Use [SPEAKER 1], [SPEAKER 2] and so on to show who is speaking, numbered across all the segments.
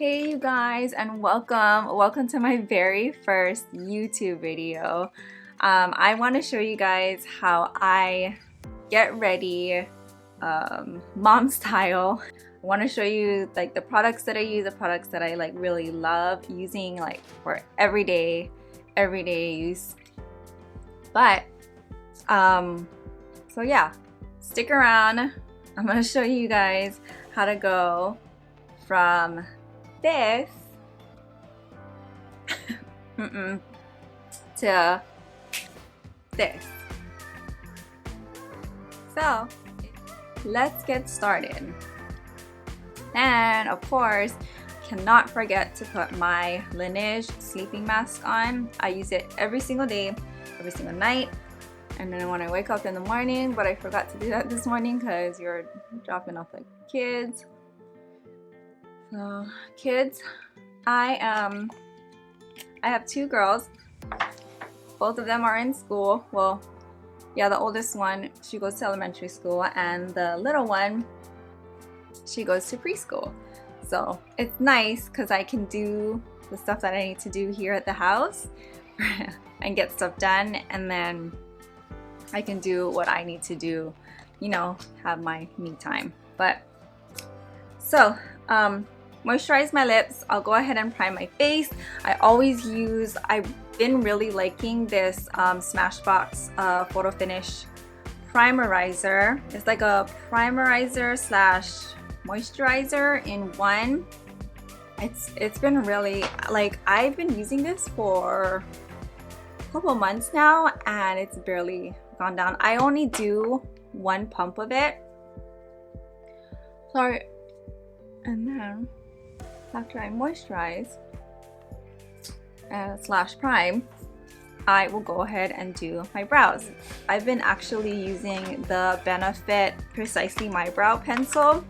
[SPEAKER 1] Hey you guys, and welcome to my very first YouTube video. I want to show you guys how I get ready mom style. I want to show you like the products that I use, the products that I like really love using like for everyday use. But so yeah, stick around. I'm gonna show you guys how to go from this to this. So let's get started. And of course, cannot forget to put my Laneige sleeping mask on. I use it every single day, every single night. And then when I wake up in the morning, but I forgot to do that this morning because you're dropping off the kids. So kids, I have two girls. Both of them are in school. Well, yeah, the oldest one, she goes to elementary school, and the little one, she goes to preschool. So it's nice because I can do the stuff that I need to do here at the house and get stuff done, and then I can do what I need to do, you know, have my me time. But so moisturize my lips. I'll go ahead and prime my face. I've been really liking this Smashbox Photo Finish Primerizer. It's like a primerizer slash moisturizer in one. It's been really, like, I've been using this for a couple months now and it's barely gone down. I only do one pump of it. Sorry. And then after I moisturize slash prime, I will go ahead and do my brows. I've been actually using the Benefit Precisely My Brow Pencil.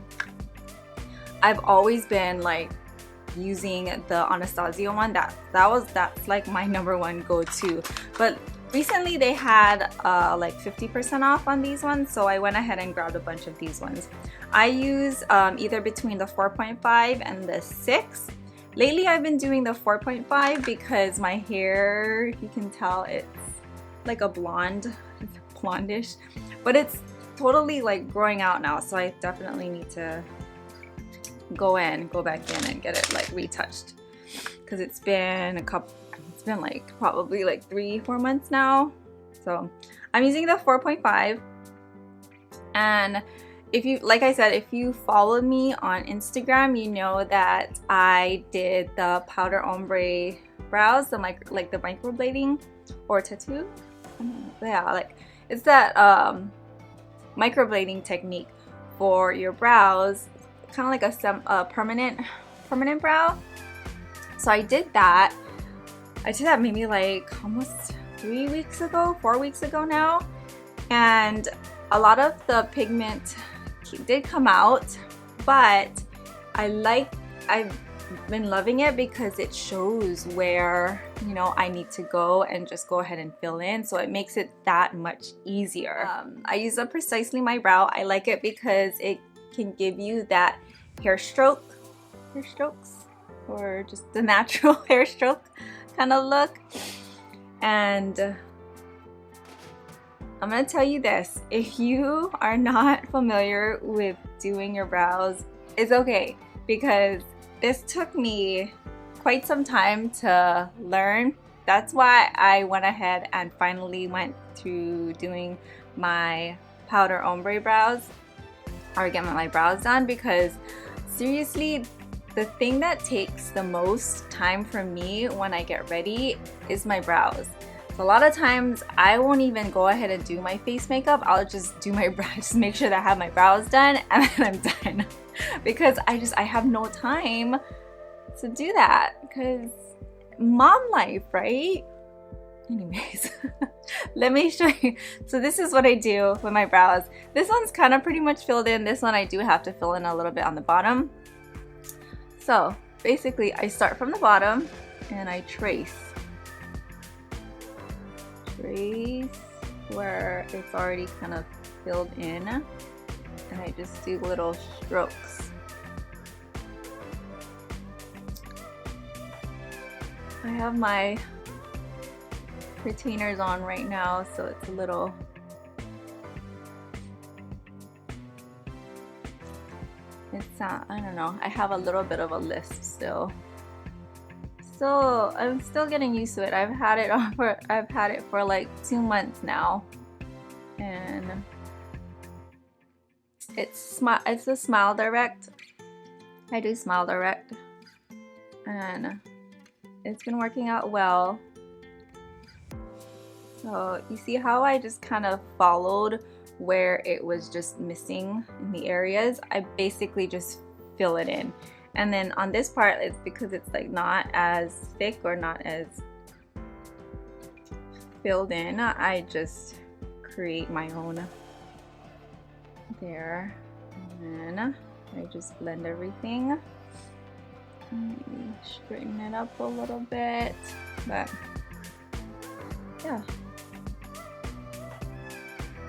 [SPEAKER 1] I've always been like using the Anastasia one. That's like my number one go-to. But recently they had like 50% off on these ones, so I went ahead and grabbed a bunch of these ones. I use either between the 4.5 and the 6. Lately I've been doing the 4.5 because my hair, you can tell it's like a blonde, it's blondish, but it's totally like growing out now, so I definitely need to go back in and get it like retouched because it's been like probably like 3-4 months now. So I'm using the 4.5, and if you, like I said, if you follow me on Instagram, you know that I did the powder ombre brows, the microblading or tattoo. Yeah, like it's that microblading technique for your brows, kind of like a permanent brow. So I did that. I did that maybe like almost 4 weeks ago now, and a lot of the pigment did come out, but I've been loving it because it shows where, you know, I need to go and just go ahead and fill in, so it makes it that much easier. I use a Precisely My Brow. I like it because it can give you that hair strokes or just the natural hair stroke kind of look. And I'm gonna tell you this, if you are not familiar with doing your brows, it's okay, because this took me quite some time to learn. That's why I went ahead and finally went to doing my powder ombre brows, or get my brows done, because seriously, the thing that takes the most time for me when I get ready is my brows. So a lot of times I won't even go ahead and do my face makeup. I'll just do my brows, just make sure that I have my brows done, and then I'm done. Because I have no time to do that, because mom life, right? Anyways, let me show you. So this is what I do with my brows. This one's kind of pretty much filled in. This one I do have to fill in a little bit on the bottom. So basically I start from the bottom and I trace where it's already kind of filled in, and I just do little strokes. I have my retainers on right now, so it's a little I don't know, I have a little bit of a lisp still. So I'm still getting used to it. I've had it for like 2 months now, and it's a Smile Direct. I do Smile Direct, and it's been working out well. So you see how I just kind of followed where it was just missing in the areas. I basically just fill it in. And then on this part, it's because it's like not as thick or not as filled in, I just create my own there. And then I just blend everything. Maybe straighten it up a little bit, but yeah.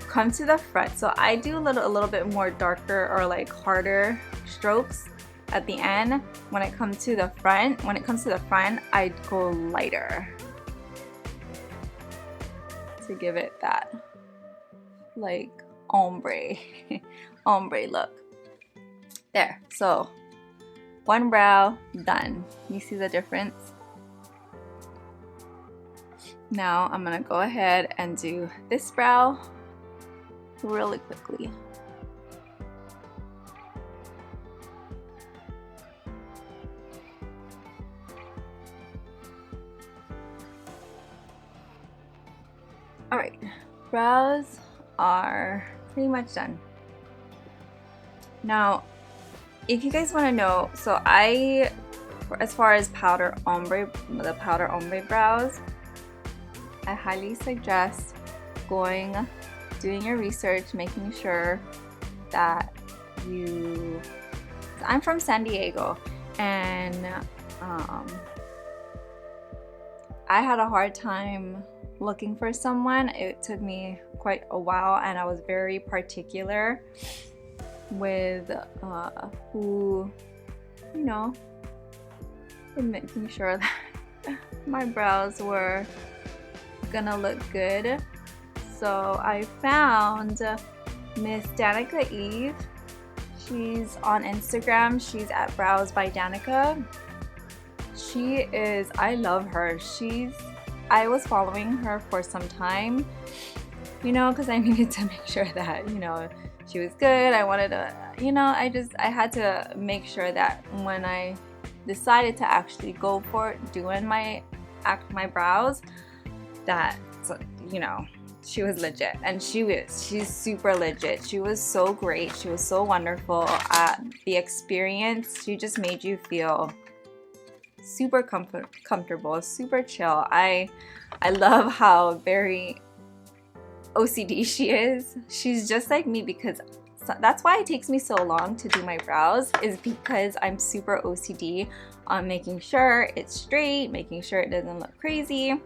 [SPEAKER 1] Come to the front. So I do a little bit more darker or like harder strokes at the end. When it comes to the front, I go lighter to give it that like ombre ombre look. There. So one brow done. You see the difference? Now I'm gonna go ahead and do this brow really quickly. Alright, brows are pretty much done. Now, if you guys want to know, so as far as the powder ombre brows, I highly suggest doing your research, making sure that I'm from San Diego, and I had a hard time looking for someone. It took me quite a while, and I was very particular with who, you know, making sure that my brows were gonna look good. So I found Miss Danica Eve. She's on Instagram. She's at Brows by Danica. I love her. I was following her for some time, you know, because I needed to make sure that, you know, she was good. I wanted to, you know, I had to make sure that when I decided to actually go for doing my brows, that, you know, she was legit. And she's super legit. She was so great. She was so wonderful. The experience, she just made you feel super comfortable, super chill. I love how very OCD she is. She's just like me, because that's why it takes me so long to do my brows, is because I'm super OCD on making sure it's straight, making sure it doesn't look crazy.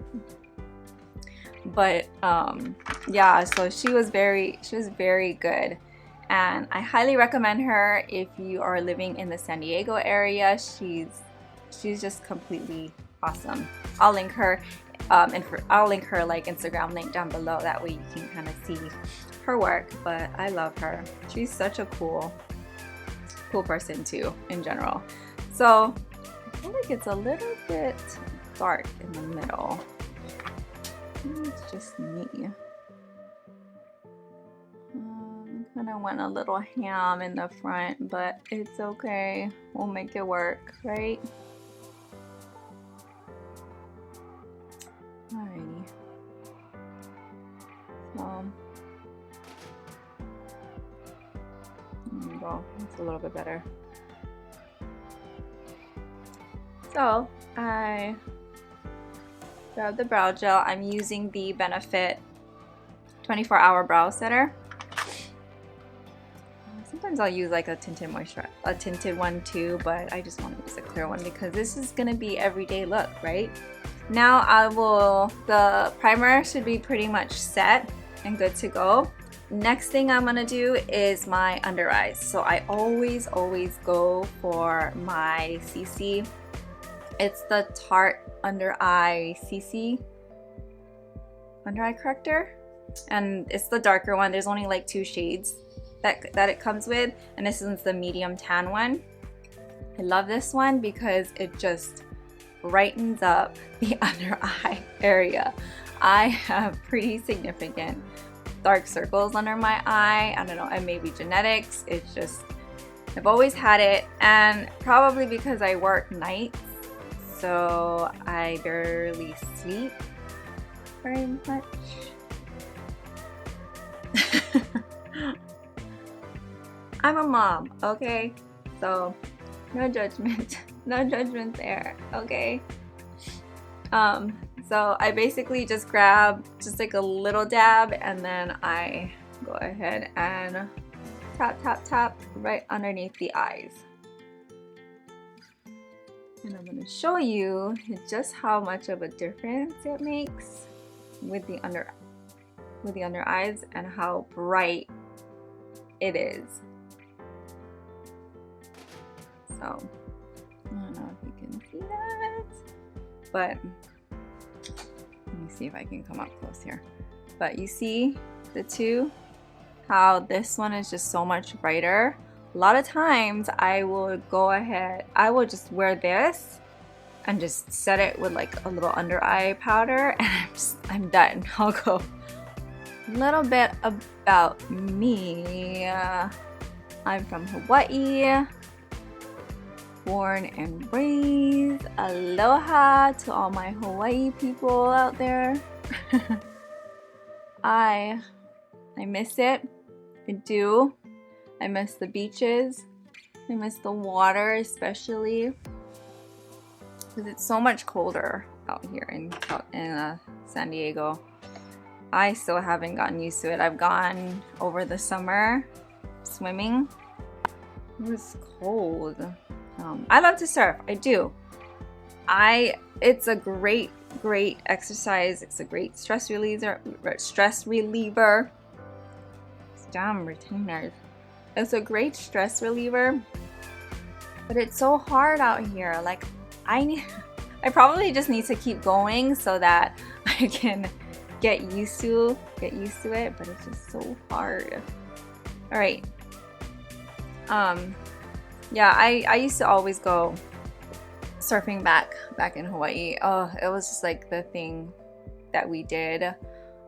[SPEAKER 1] But yeah, so she was very good, and I highly recommend her if you are living in the San Diego area. She's just completely awesome. I'll link her I'll link her like Instagram link down below, that way you can kind of see her work. But I love her. She's such a cool person too in general. So I feel like it's a little bit dark in the middle. It's just me. Kind of went a little ham in the front, but it's okay. We'll make it work, right? Alrighty. So there you go. It's a little bit better. So I grab the brow gel. I'm using the Benefit 24-hour brow setter. Sometimes I'll use like a tinted one too, but I just want to use a clear one because this is gonna be everyday look, right? Now the primer should be pretty much set and good to go. Next thing I'm gonna do is my under eyes. So I always go for my CC It's the Tarte Under Eye CC Under Eye Corrector, and it's the darker one. There's only like 2 shades that it comes with, and this is the medium tan one. I love this one because it just brightens up the under eye area. I have pretty significant dark circles under my eye. I don't know, it may be genetics. It's just, I've always had it, and probably because I work nights, so I barely sleep very much. I'm a mom, okay? So no judgment. No judgment there, okay? So I basically just grab just like a little dab, and then I go ahead and tap, tap, tap right underneath the eyes. And I'm going to show you just how much of a difference it makes with the under eyes and how bright it is. So I don't know if you can see that, but let me see if I can come up close here. But you see the two, how this one is just so much brighter. A lot of times I will go ahead, I will just wear this and just set it with like a little under eye powder, and I'm done. I'll go. A little bit about me. I'm from Hawaii, born and raised. Aloha to all my Hawaii people out there. I miss it. I do. I miss the beaches. I miss the water, especially because it's so much colder out here in San Diego. I still haven't gotten used to it. I've gone over the summer swimming. It was cold. I love to surf. I do. It's a great exercise. It's a great stress reliever. Damn retainers. It's a great stress reliever, but it's so hard out here. Like I probably just need to keep going so that I can get used to it, but it's just so hard. All right. Yeah, I used to always go surfing back in Hawaii. Oh, it was just like the thing that we did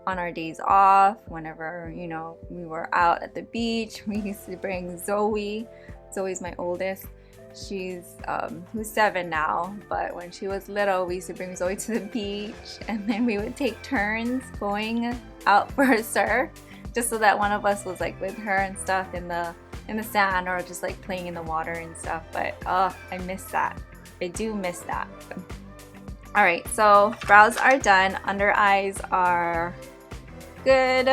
[SPEAKER 1] on our days off. Whenever, you know, we were out at the beach, we used to bring Zoe. Zoe's my oldest. She's who's 7 now, but when she was little, we used to bring Zoe to the beach, and then we would take turns going out for a surf, just so that one of us was like with her and stuff in the sand, or just like playing in the water and stuff. But oh, I miss that. I do miss that. All right, so brows are done. Under eyes are good.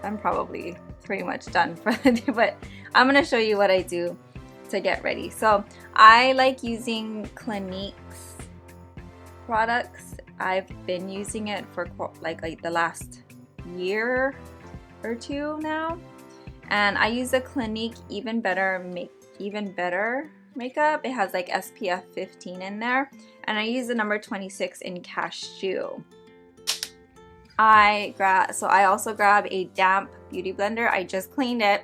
[SPEAKER 1] I'm probably pretty much done for the day, but I'm gonna show you what I do to get ready. So I like using Clinique's products. I've been using it for like the last year or 2 now, and I use the Clinique Even Better makeup. It has like SPF 15 in there, and I use the number 26 in Cashew. I also grab a damp beauty blender. I just cleaned it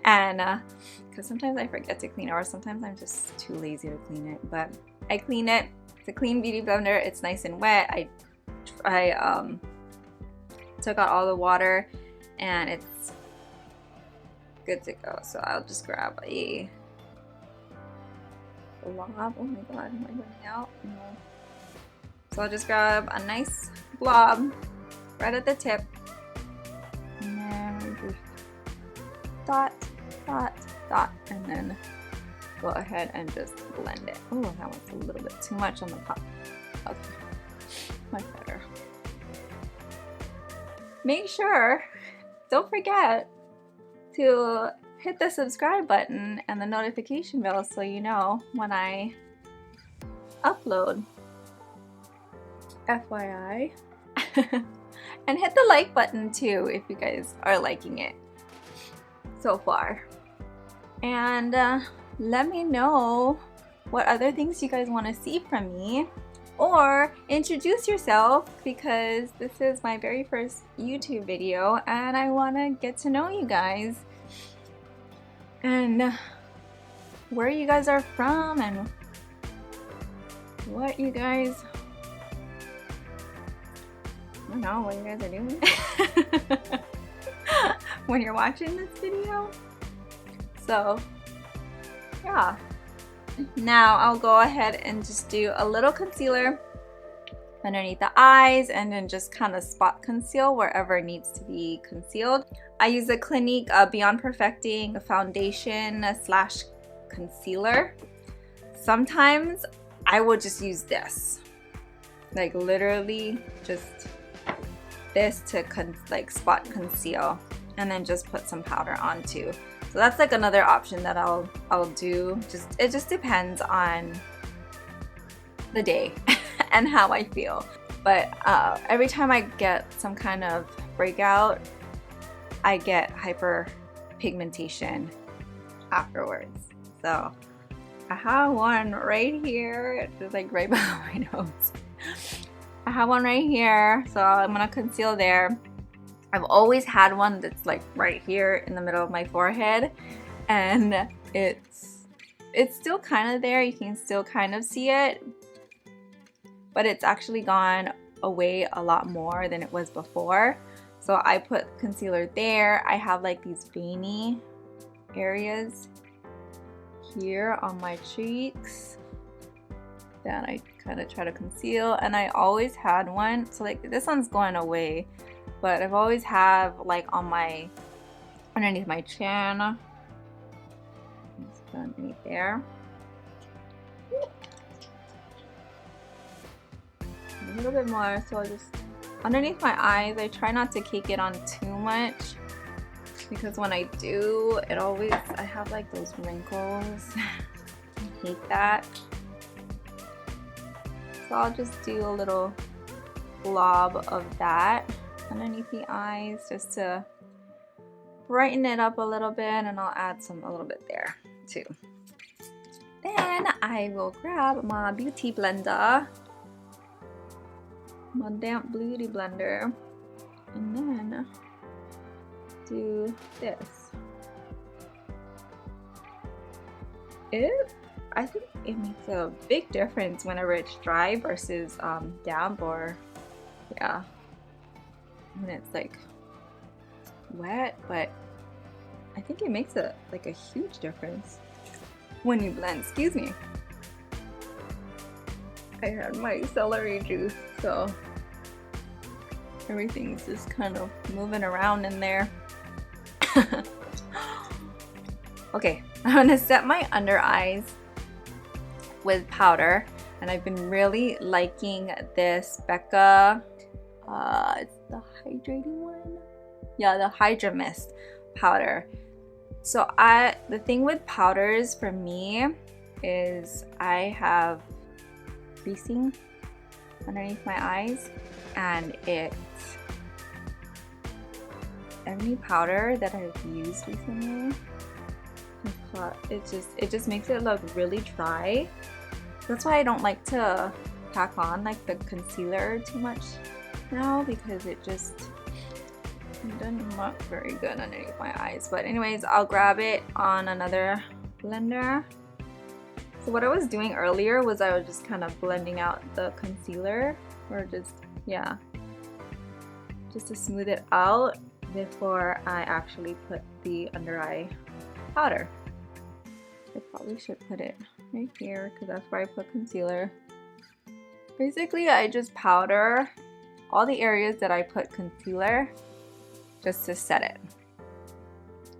[SPEAKER 1] and because sometimes I forget to clean it, or sometimes I'm just too lazy to clean it, but I clean it. It's a clean beauty blender. It's nice and wet. I took out all the water, and it's good to go. So I'll just grab a blob. Oh my god, am I running out? No. So I'll just grab a nice blob right at the tip, and then just dot, dot, dot, and then go ahead and just blend it. Oh, that was a little bit too much on the top. Okay, much better. Make sure, don't forget to hit the subscribe button and the notification bell so you know when I upload. FYI. And hit the like button too if you guys are liking it so far. And let me know what other things you guys want to see from me, or introduce yourself, because this is my very first YouTube video and I want to get to know you guys and where you guys are from and what you guys, I don't know what you guys are doing when you're watching this video. So yeah, now I'll go ahead and just do a little concealer underneath the eyes and then just kind of spot conceal wherever it needs to be concealed. I use the Clinique Beyond Perfecting foundation slash concealer. Sometimes I will just use this, like literally just this to like spot conceal, and then just put some powder on too. So that's like another option that I'll do. It just depends on the day and how I feel. But every time I get some kind of breakout, I get hyperpigmentation afterwards. So I have one right here, just like right behind my nose. I have one right here, so I'm gonna conceal there. I've always had one that's like right here in the middle of my forehead, and it's still kind of there. You can still kind of see it, but it's actually gone away a lot more than it was before. So I put concealer there. I have like these veiny areas here on my cheeks that I kind of try to conceal, and I always had one. So like this one's going away, but I've always have like on my underneath my chin. Just put underneath there. A little bit more, so just underneath my eyes. I try not to cake it on too much, because when I do, I have like those wrinkles. I hate that. So I'll just do a little blob of that underneath the eyes just to brighten it up a little bit, and I'll add a little bit there too. Then I will grab my beauty blender, my damp beauty blender, and then do this. I think it makes a big difference whenever it's dry versus damp, or yeah, when it's like wet. But I think it makes like a huge difference when you blend. Excuse me, I had my celery juice, so everything's just kind of moving around in there. Okay, I'm gonna set my under eyes with powder, and I've been really liking this Becca, it's the hydrating one, yeah, the Hydra-Mist powder. So the thing with powders for me is I have creasing underneath my eyes, and any powder that I've used recently, it just makes it look really dry. That's why I don't like to pack on like the concealer too much now, because it doesn't look very good underneath my eyes. But anyways, I'll grab it on another blender. So what I was doing earlier was I was just kind of blending out the concealer, or just to smooth it out before I actually put the under eye powder. I probably should put it right here, because that's where I put concealer. Basically, I just powder all the areas that I put concealer just to set it.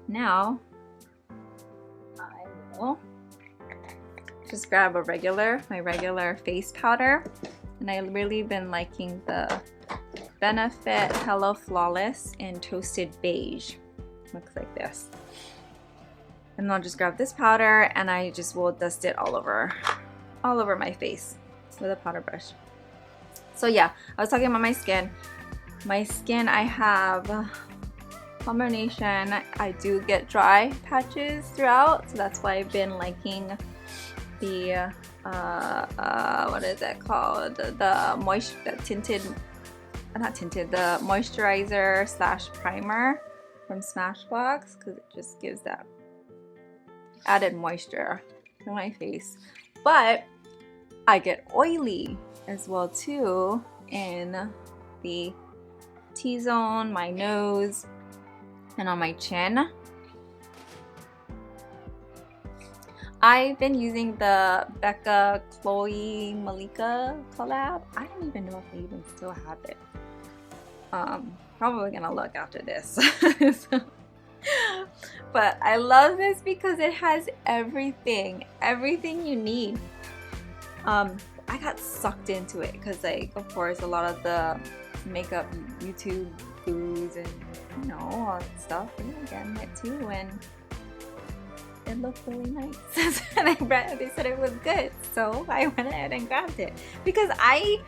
[SPEAKER 1] Now I will just grab my regular face powder, and I've really been liking the Benefit Hello Flawless in Toasted Beige. Looks like this. And I'll just grab this powder, and I just will dust it all over my face with a powder brush. So yeah, I was talking about my skin. My skin, I have combination. I do get dry patches throughout, so that's why I've been liking the what is that called? The tinted, not tinted, the moisturizer slash primer from Smashbox, because it just gives that added moisture to my face. But I get oily as well too in the T-zone, my nose, and on my chin. I've been using the Becca Chloe Malika collab. I don't even know if they even still have it. Probably gonna look after this. But I love this because it has everything you need. I got sucked into it because, like, of course, a lot of the makeup YouTube gurus and, you know, all that stuff, they were getting it too, and it looked really nice. And they said it was good, so I went ahead and grabbed it because I'm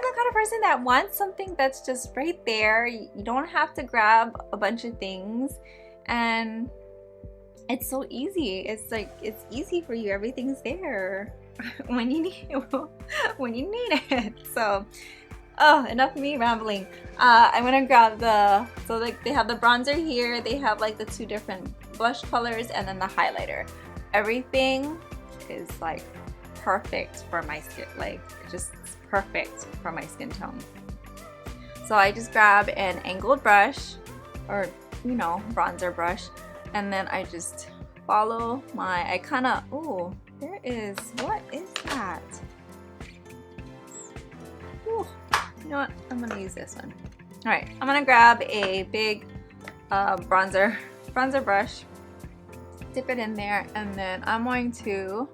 [SPEAKER 1] the kind of person that wants something that's just right there. You don't have to grab a bunch of things, and it's so easy. It's like, it's easy for you. Everything's there when you need it. So, oh, enough of me rambling. I'm gonna grab so like they have the bronzer here. They have like the two different blush colors and then the highlighter. Everything is like perfect for my skin, like just perfect for my skin tone. So I just grab an angled brush, or, you know, bronzer brush, and then I just follow my, oh, there is, what is that? Ooh, you know what, I'm gonna use this one. All right, I'm gonna grab a big bronzer brush, dip it in there, and then I'm going to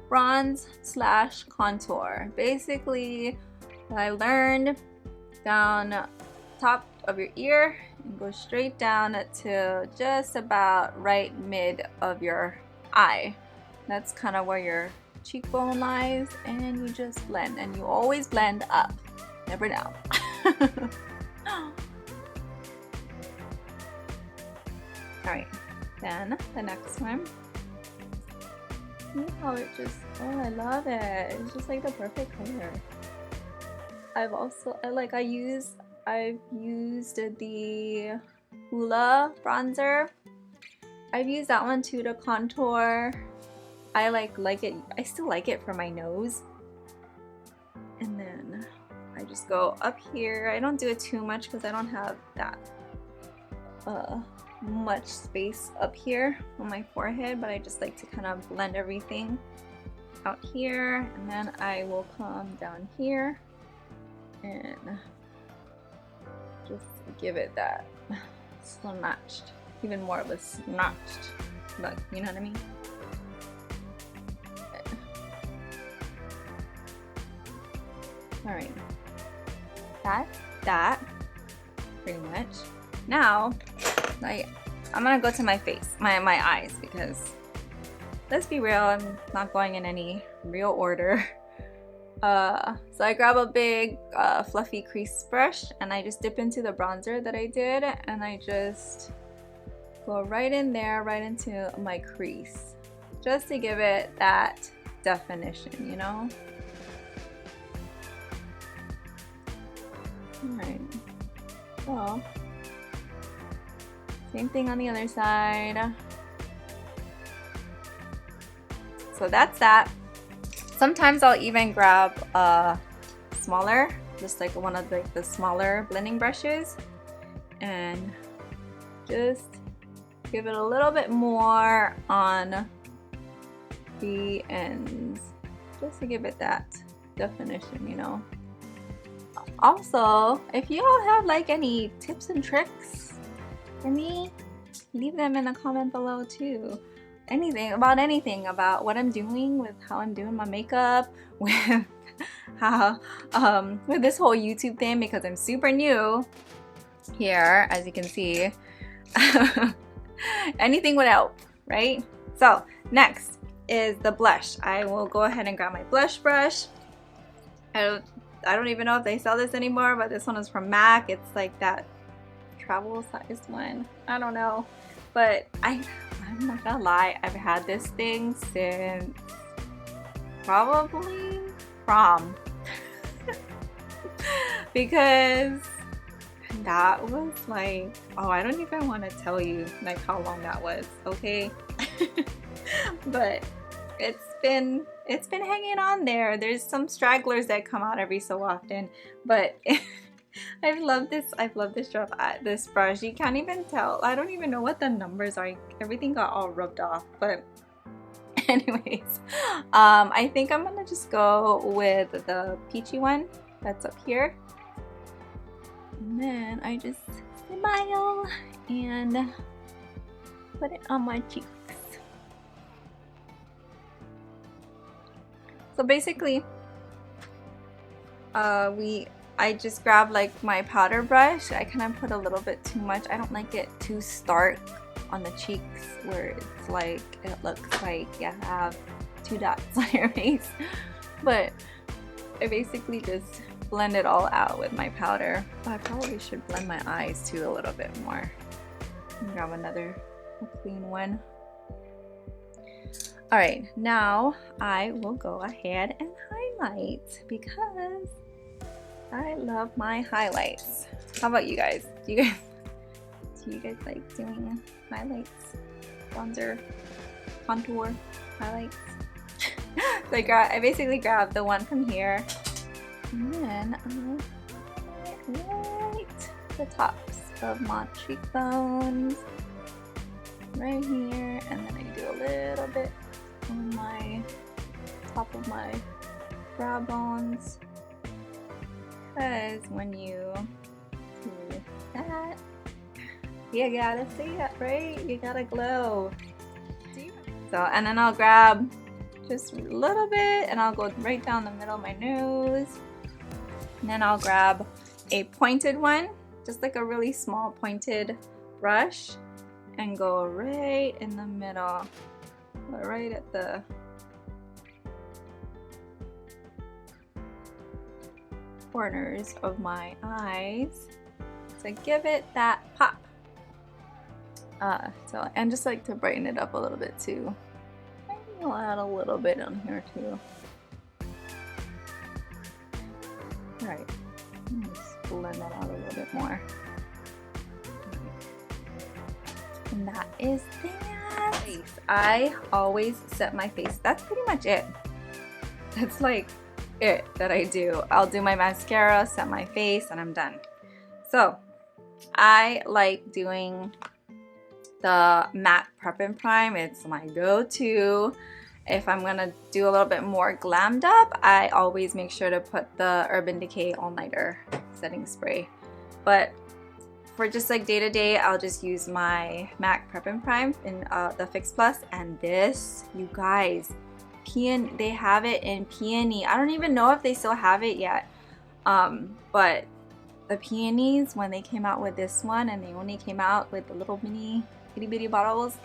[SPEAKER 1] bronze slash contour. Basically, what I learned, down top of your ear and go straight down to just about right mid of your eye. That's kind of where your cheekbone lies, and you just blend, and you always blend up, never down. Alright, then the next one. See how it just, oh, I love it. It's just like the perfect color. I've used the Hoola bronzer. I've used that one too to contour. I like it. I still like it for my nose. And then I just go up here. I don't do it too much because I don't have that much space up here on my forehead, but I just like to kind of blend everything out here, and then I will come down here and just give it that snatched, even more of a snatched look, you know what I mean? Alright, that's that pretty much. Now I'm gonna go to my face, my eyes, because let's be real, I'm not going in any real order. So I grab a big fluffy crease brush, and I just dip into the bronzer that I did, and I just go right in there, right into my crease, just to give it that definition, you know? Alright, so same thing on the other side. So that's that. Sometimes I'll even grab smaller, just like one of the smaller blending brushes, and just give it a little bit more on the ends, just to give it that definition, you know. Also, if you all have like any tips and tricks for me, leave them in the comment below too. Anything about what I'm doing, with how I'm doing my makeup, with how with this whole YouTube thing, because I'm super new here, as you can see. Anything would help, right? So next is the blush. I will go ahead and grab my blush brush. I don't even know if they sell this anymore, but this one is from MAC. It's like that travel size one. I don't know, but I'm not gonna lie, I've had this thing since probably prom. Because that was like, oh, I don't even want to tell you like how long that was, okay? But it's been hanging on there. There's some stragglers that come out every so often, but I've loved this this brush. You can't even tell. I don't even know what the numbers are. Everything got all rubbed off, but anyways, I think I'm gonna just go with the peachy one that's up here, and then I just smile and put it on my cheeks. So basically, I just grab like my powder brush. I kind of put a little bit too much. I don't like it too stark on the cheeks where it's like, it looks like you have 2 dots on your face. But I basically just blend it all out with my powder. But I probably should blend my eyes too a little bit more. Grab another clean one. Alright, now I will go ahead and highlight because I love my highlights. How about you guys? Do you guys like doing highlights? Bronzer, contour, highlights? So I basically grabbed the one from here, and then I highlight the tops of my cheekbones right here, and then I do a little bit on my top of my brow bones, because when you do that, you gotta see it, right? You gotta glow. So, and then I'll grab just a little bit and I'll go right down the middle of my nose, and then I'll grab a pointed one, just like a really small pointed brush, and go right in the middle, right at the corners of my eyes to give it that pop. So, and just like to brighten it up a little bit too. I'll add a little bit on here too. Alright, just blend that out a little bit more. And that is that. I always set my face. That's pretty much it. That's like it that I do. I'll do my mascara, set my face, and I'm done. So I like doing the matte prep and prime. It's my go-to. If I'm gonna do a little bit more glammed up, I always make sure to put the Urban Decay All Nighter setting spray. But for just like day to day, I'll just use my MAC Prep and Prime in the Fix Plus. And this, you guys, they have it in Peony. I don't even know if they still have it yet. But the Peonies, when they came out with this one, and they only came out with the little mini itty bitty bottles,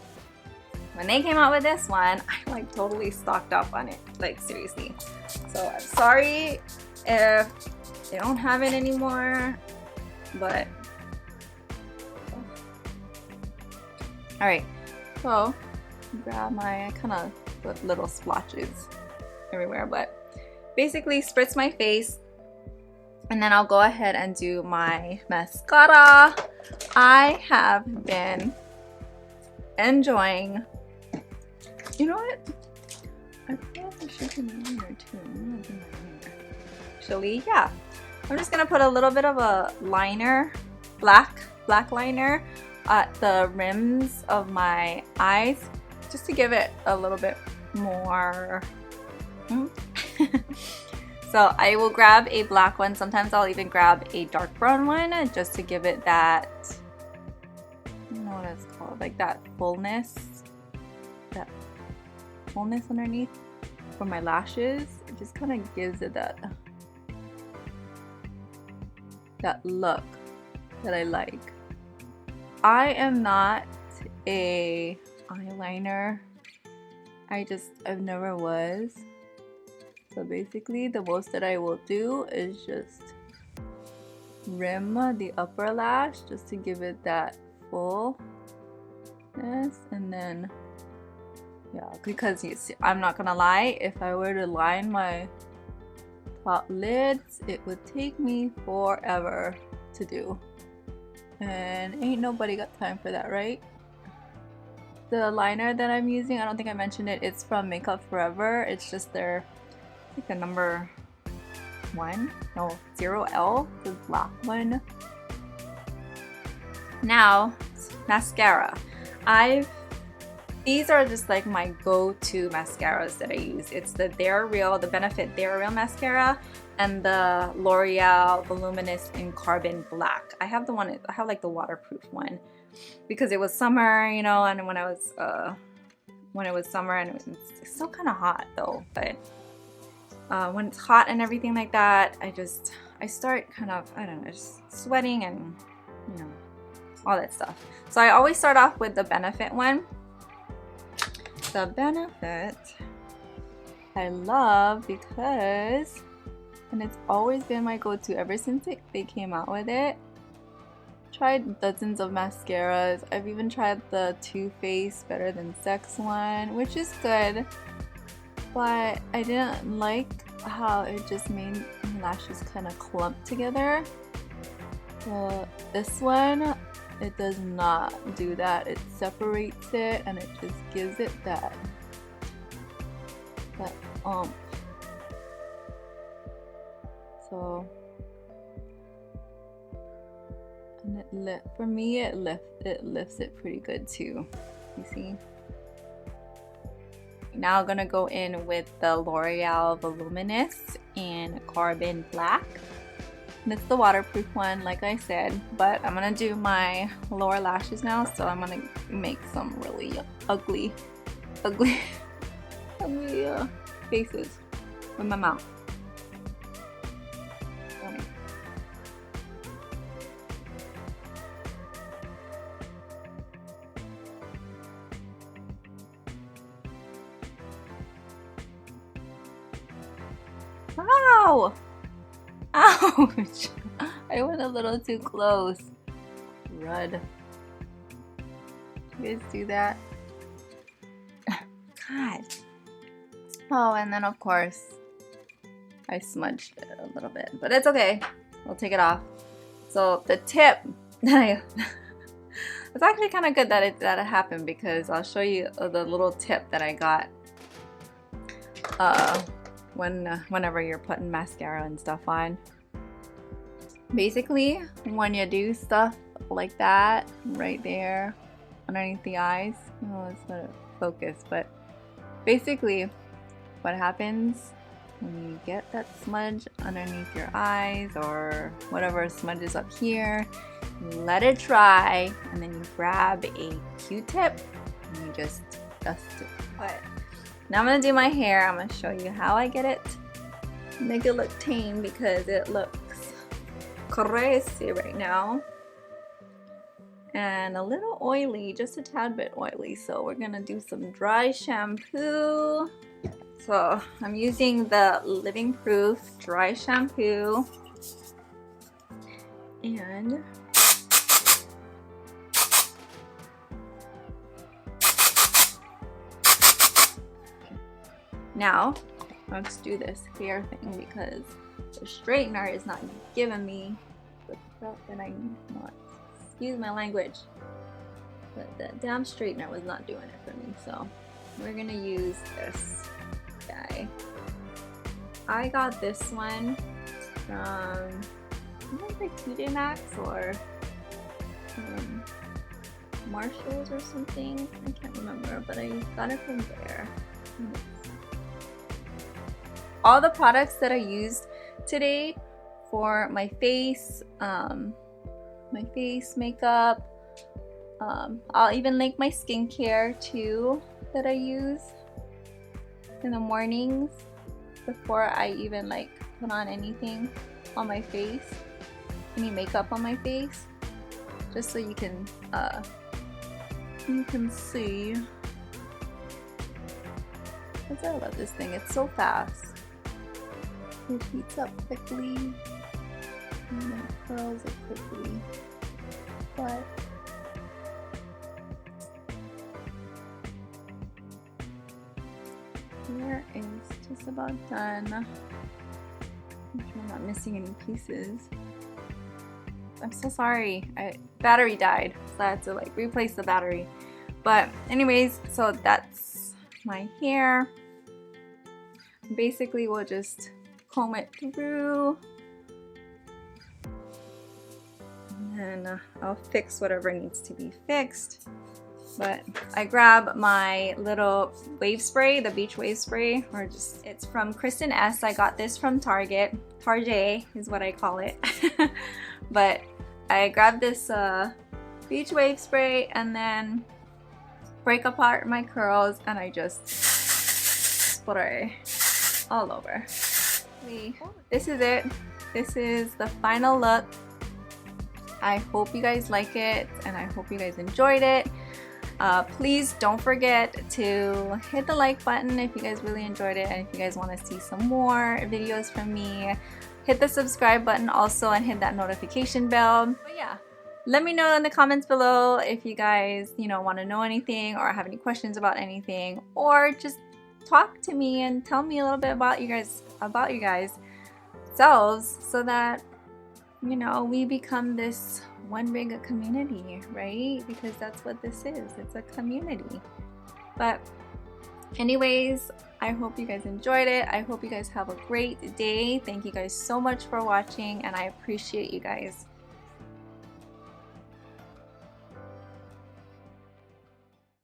[SPEAKER 1] when they came out with this one, I like totally stocked up on it, like seriously. So I'm sorry if they don't have it anymore, but alright, so grab my, I kind of put little splotches everywhere, but basically spritz my face, and then I'll go ahead and do my mascara. I have been enjoying, you know what? I probably should do my liner too. I'm gonna do my liner. Actually, yeah. I'm just gonna put a little bit of a liner, black liner at the rims of my eyes, just to give it a little bit more. So I will grab a black one. Sometimes I'll even grab a dark brown one just to give it that, I don't know what it's called, like that fullness underneath for my lashes. It just kind of gives it that look that I like. I am not a eyeliner. I've never was. So basically the most that I will do is just rim the upper lash just to give it that fullness, and then yeah, because you see, I'm not gonna lie, if I were to line my top lids, it would take me forever to do, and ain't nobody got time for that, right? The liner that I'm using, I don't think I mentioned it, it's from Makeup Forever. It's just their, I think the number 1, no, 0L, the black one. Now, mascara. These are just like my go-to mascaras that I use. It's the They're Real, the Benefit They're Real mascara, and the L'Oreal Voluminous in Carbon Black. I have like the waterproof one because it was summer, you know, and when it was summer, and it's still kind of hot though, but when it's hot and everything like that, I start kind of, I don't know, just sweating and, you know, all that stuff. So I always start off with the Benefit one. The Benefit I love because, and it's always been my go-to ever since they came out with it. Tried dozens of mascaras. I've even tried the Too Faced Better Than Sex one, which is good, but I didn't like how it just made my lashes kind of clump together. So this one, it does not do that. It separates it and it just gives it that so, and for me it lifts it pretty good too. You see? Now I'm gonna go in with the L'Oreal Voluminous in Carbon Black. And it's the waterproof one, like I said, but I'm gonna do my lower lashes now, so I'm gonna make some really ugly faces with my mouth. Ow! Ouch! I went a little too close. Crud. You guys do that? God. Oh, and then of course, I smudged it a little bit, but it's okay. I'll take it off. So the tip that it's actually kind of good that it happened, because I'll show you the little tip that I got whenever you're putting mascara and stuff on. Basically, when you do stuff like that right there underneath the eyes, oh, it's not focus, but basically what happens when you get that smudge underneath your eyes, or whatever smudge is up here, you let it dry, and then you grab a Q-tip and you just dust it. But now I'm gonna do my hair. I'm gonna show you how I get it, make it look tame, because it looks crazy right now and a little oily, just a tad bit oily. So we're gonna do some dry shampoo. So I'm using the Living Proof dry shampoo, and now let's do this hair thing, because the straightener is not giving me the stuff that I want. Excuse my language, but the damn straightener was not doing it for me. So we're gonna use this guy. I got this one from, I think like TJ Maxx or Marshalls or something. I can't remember, but I got it from there. All the products that I used today for my face makeup, I'll even link my skincare too that I use in the mornings before I even like put on anything on my face, any makeup on my face, just so you can see. I love this thing, it's so fast. It heats up quickly. and then curls it quickly. But here is just about done. Make sure I'm not missing any pieces. I'm so sorry. Battery died, so I had to like replace the battery. But anyways, so that's my hair. Basically, we'll just comb it through, and then I'll fix whatever needs to be fixed. But I grab my little wave spray, the beach wave spray, or just, it's from Kristen S. I got this from Target. Tarte is what I call it. But I grabbed this beach wave spray and then break apart my curls, and I just spray all over. This is it. This is the final look. I hope you guys like it, and I hope you guys enjoyed it. Please don't forget to hit the like button if you guys really enjoyed it, and if you guys want to see some more videos from me, hit the subscribe button also and hit that notification bell. But yeah, let me know in the comments below if you guys, you know, want to know anything or have any questions about anything, or just talk to me and tell me a little bit about you guys selves, so that, you know, we become this one big community, right? Because that's what this is. It's a community. But anyways, I hope you guys enjoyed it. I hope you guys have a great day. Thank you guys so much for watching, and I appreciate you guys.